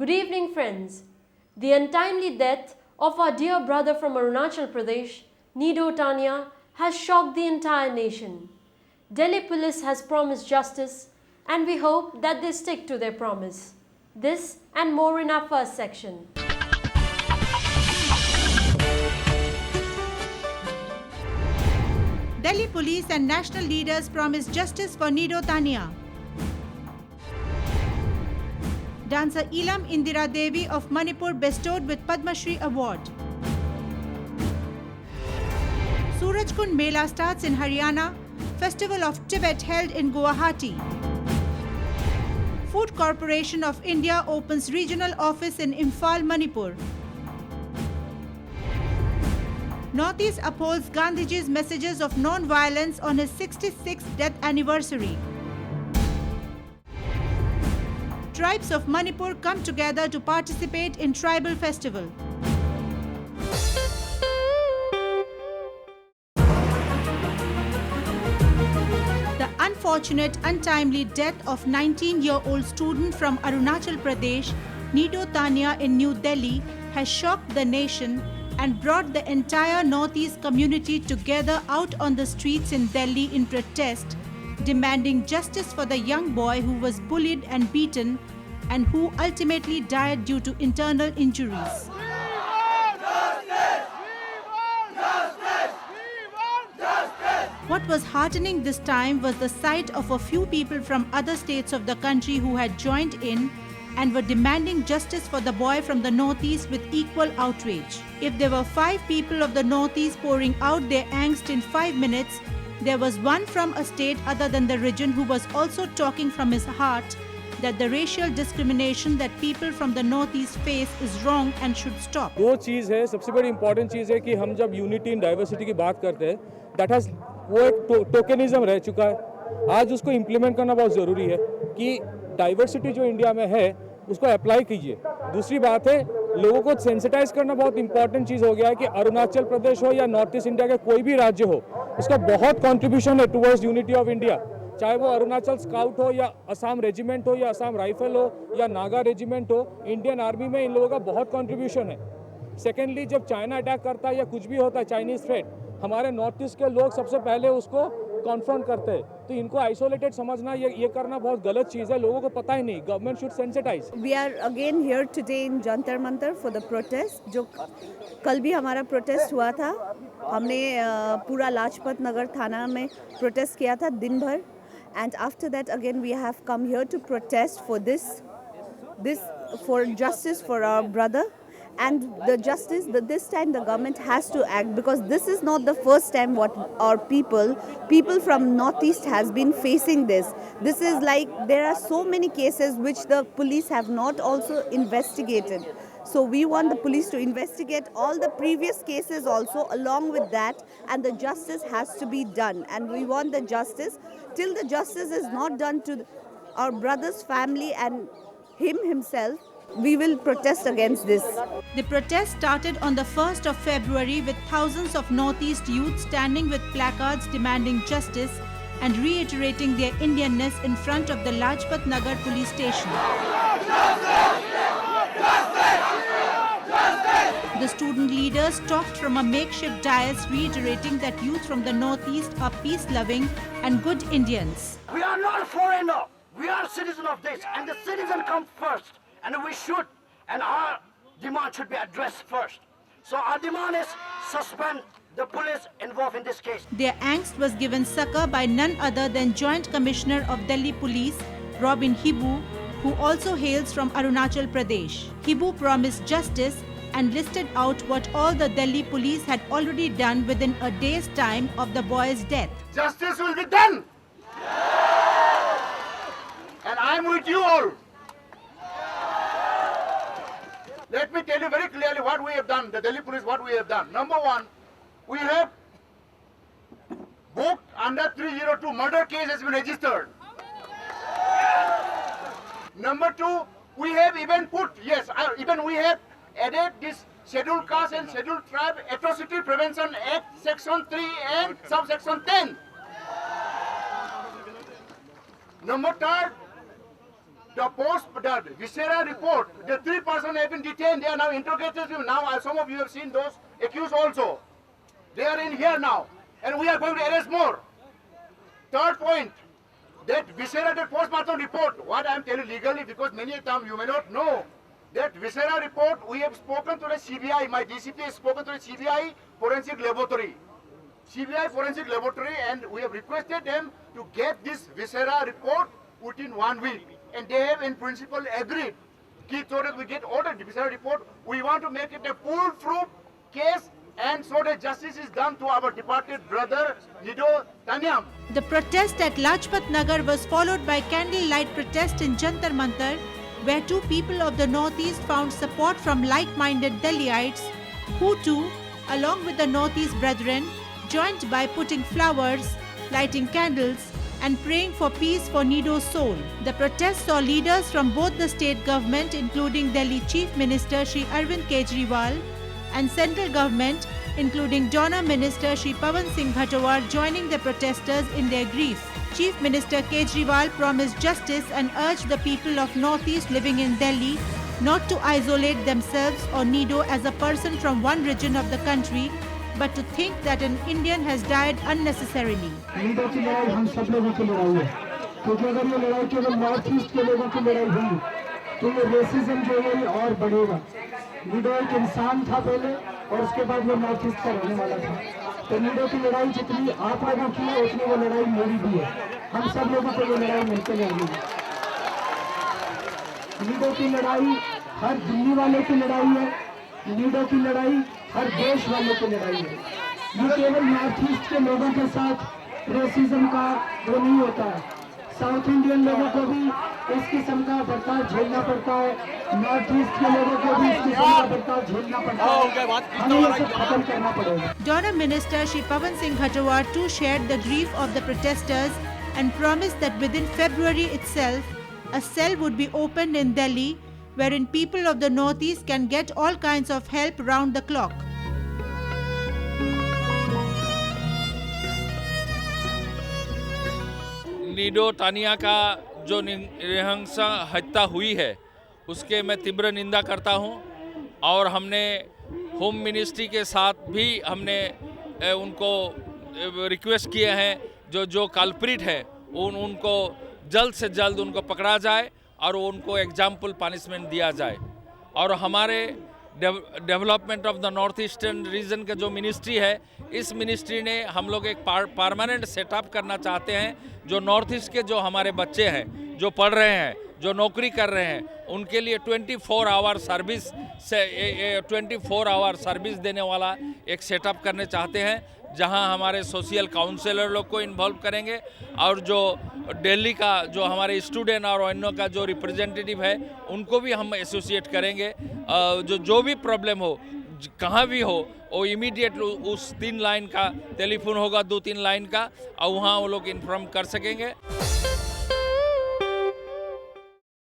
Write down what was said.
Good evening, friends. The untimely death of our dear brother from Arunachal Pradesh, Nido Tania, has shocked the entire nation. Delhi police has promised justice, and we hope that they stick to their promise. This and more in our first section. Delhi police and national leaders promise justice for Nido Tania. Dancer Elam Indira Devi of Manipur bestowed with Padma Shri Award. Surajkund Mela starts in Haryana. Festival of Tibet held in Guwahati. Food Corporation of India opens regional office in Imphal, Manipur. Northeast upholds Gandhiji's messages of non-violence on his 66th death anniversary. Tribes of Manipur come together to participate in tribal festival. The unfortunate, untimely death of 19-year-old student from Arunachal Pradesh, Nido Tania in New Delhi, has shocked the nation and brought the entire Northeast community together out on the streets in Delhi in protest, demanding justice for the young boy who was bullied and beaten and who ultimately died due to internal injuries. What was heartening this time was the sight of a few people from other states of the country who had joined in and were demanding justice for the boy from the Northeast with equal outrage. If there were 5 people of the Northeast pouring out their angst in 5 minutes, there was one from a state other than the region who was also talking from his heart that the racial discrimination that people from the Northeast face is wrong and should stop. दो चीज़ है, सबसे बड़ी important चीज़ है कि हम जब unity in diversity की बात करते हैं, दैट हैज़ वो एक टोकनिज्म रह चुका है. आज उसको इम्प्लीमेंट करना बहुत ज़रूरी है कि डाइवर्सिटी जो इंडिया में है उसको अप्लाई कीजिए. दूसरी बात है, लोगों को सेंसिटाइज करना बहुत इंपॉर्टेंट चीज़ हो गया है कि अरुणाचल प्रदेश हो या नॉर्थ ईस्ट इंडिया का कोई भी राज्य हो, उसका बहुत कंट्रीब्यूशन है टुवर्ड्स यूनिटी ऑफ इंडिया. चाहे वो अरुणाचल स्काउट हो या असम रेजिमेंट हो या असम राइफल हो या नागा रेजिमेंट हो, इंडियन आर्मी में इन लोगों का बहुत कंट्रीब्यूशन है. सेकेंडली, जब चाइना अटैक करता है या कुछ भी होता है चाइनीज थ्रेट, हमारे नॉर्थ ईस्ट के लोग सबसे पहले उसको कॉन्फ्रंट करते हैं. तो इनको आइसोलेटेड समझना ये करना बहुत गलत चीज़ है. लोगों को पता ही नहीं. Government should sensitize. We are again here today in Jantar Mantar for the protest. जो कल भी हमारा प्रोटेस्ट हुआ था, हमने पूरा लाजपत नगर थाना में प्रोटेस्ट किया था दिन भर. And after that again we have come here to protest for this for justice for our brother, and the justice that this time the government has to act, because this is not the first time what our people from Northeast has been facing this. This is like there are so many cases which the police have not also investigated. So we want the police to investigate all the previous cases also along with that, and the justice has to be done, and we want the justice. Till the justice is not done to our brother's family and him himself, we will protest against this. The protest started on the 1st of February with thousands of Northeast youth standing with placards demanding justice and reiterating their Indianness in front of the Lajpat Nagar police station. The student leaders talked from a makeshift dais, reiterating that youth from the Northeast are peace-loving and good Indians. We are not a foreigner. We are citizens of this, and the citizen comes first. And we should, and our demand should be addressed first. So our demand is suspend the police involved in this case. Their angst was given succor by none other than Joint Commissioner of Delhi Police, Robin Hibu, who also hails from Arunachal Pradesh. Hibu promised justice and listed out what all the Delhi police had already done within a day's time of the boy's death. Justice will be done. And I'm with you all. Let me tell you very clearly what we have done, the Delhi police, what we have done. Number one, we have booked under 302, murder case has been registered. Number two, we have even put, even we have added this Scheduled Caste and Scheduled Tribe Atrocity Prevention Act, Section 3 and Subsection 10. Number third, the Viscera report, the 3 persons have been detained. They are now interrogated. Now, some of you have seen those accused also. They are in here now, and we are going to arrest more. Third point, that Viscera, that post-mortem report, what I am telling legally, because many times you may not know, that Viscera report, we have spoken to the CBI, my DCP has spoken to the CBI Forensic Laboratory. And we have requested them to get this Viscera report within 1 week. And they have in principle agreed. So that we get ordered the Viscera report. We want to make it a foolproof case, and so that justice is done to our departed brother Nido Taniam. The protest at Lajpat Nagar was followed by candlelight protest in Jantar Mantar, where 2 people of the Northeast found support from like-minded Delhiites, who too, along with the Northeast brethren, joined by putting flowers, lighting candles, and praying for peace for Nido's soul. The protest saw leaders from both the state government, including Delhi Chief Minister Shri Arvind Kejriwal, and central government, including Donor Minister Shri Pawan Singh Ghatawar, joining the protesters in their grief. Chief Minister Kejriwal promised justice and urged the people of Northeast living in Delhi not to isolate themselves or Nido as a person from one region of the country, but to think that an Indian has died unnecessarily. Nido की लड़ाई हम सब लोगों की लड़ाई है, क्योंकि अगर ये लड़ाई केवल नॉर्थ ईस्ट के लोगों की लड़ाई हुई तो ये रेसिज्म जो है ये और बढ़ेगा। नीडो एक इंसान था पहले, और उसके बाद वो नॉर्थ ईस्ट का रहने वाला था। तो नीडो की लड़ाई जितनी आप लोगों की है, उतनी वो लड़ाई मेरी भी है। हम सब लोगों को ये लड़ाई मिलकर लड़नी है। नीडो की लड़ाई हर दिल्ली वाले की लड़ाई है, नीडो की लड़ाई हर देश वालों की लड़ाई है। ये केवल नॉर्थ ईस्ट के लोगों के साथ रेसिज्म का वो नहीं होता है, साउथ इंडियन लोगों को भी इस किस्म का बर्ताव झेलना पड़ता है, नॉर्थ ईस्ट के लोगों को भी इस किस्म का बर्ताव झेलना पड़ता है। हमें ये सब खत्म करना पड़ेगा। Donor Minister Shri Pawan Singh Ghatawar too shared the grief of the protesters and promised that within February itself, a cell would be opened in Delhi wherein people of the Northeast can get all kinds of help round the clock. Nido Tania का जो नृशंस हत्या हुई है उसके मैं तीव्र निंदा करता हूं, और हमने होम मिनिस्ट्री के साथ भी हमने उनको रिक्वेस्ट किए हैं जो कल्प्रिट है उनको जल्द से जल्द उनको पकड़ा जाए और उनको एग्जाम्पल पनिशमेंट दिया जाए। और हमारे development of the north eastern region का जो मिनिस्ट्री है, इस मिनिस्ट्री ने हम लोग एक परमानेंट सेटअप करना चाहते हैं। जो नॉर्थ ईस्ट के जो हमारे बच्चे हैं, जो पढ़ रहे हैं, जो नौकरी कर रहे हैं, उनके लिए 24 आवर सर्विस से 24 आवर सर्विस देने वाला एक सेटअप करने चाहते हैं, जहां हमारे सोशल काउंसलर लोग को इन्वॉल्व करेंगे, और जो दिल्ली का जो हमारे स्टूडेंट और अन्यों का जो रिप्रेजेंटेटिव है उनको भी हम एसोसिएट करेंगे। जो भी प्रॉब्लम हो, कहाँ भी हो, वो इमीडिएट उस 3 लाइन का टेलीफोन होगा, 2-3 लाइन का, और वहाँ वो लोग इन्फॉर्म कर सकेंगे।